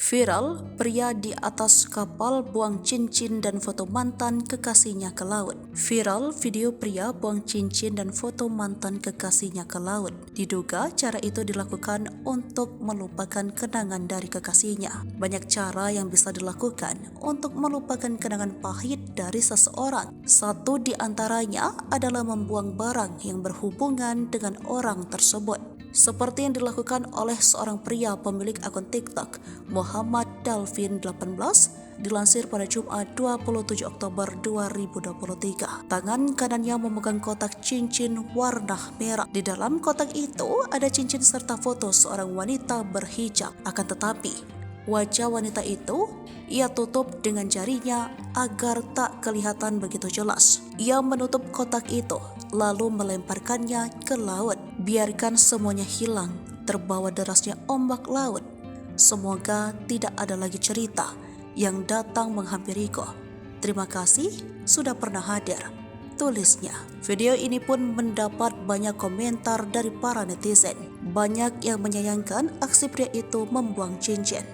Viral, pria di atas kapal buang cincin dan foto mantan kekasihnya ke laut. Viral video pria buang cincin dan foto mantan kekasihnya ke laut. Diduga cara itu dilakukan untuk melupakan kenangan dari kekasihnya. Banyak cara yang bisa dilakukan untuk melupakan kenangan pahit dari seseorang. Satu di antaranya adalah membuang barang yang berhubungan dengan orang tersebut. Seperti yang dilakukan oleh seorang pria pemilik akun TikTok, Muhammad Dalvin 18, dilansir pada Jumat 27 Oktober 2023. Tangan kanannya memegang kotak cincin warna merah. Di dalam kotak itu ada cincin serta foto seorang wanita berhijab. Akan tetapi, wajah wanita itu ia tutup dengan jarinya agar tak kelihatan begitu jelas. Ia menutup kotak itu lalu melemparkannya ke laut. Biarkan semuanya hilang terbawa derasnya ombak laut. Semoga tidak ada lagi cerita yang datang menghampiriku. Terima kasih sudah pernah hadir, tulisnya. Video ini pun mendapat banyak komentar dari para netizen. Banyak yang menyayangkan aksi pria itu membuang cincin.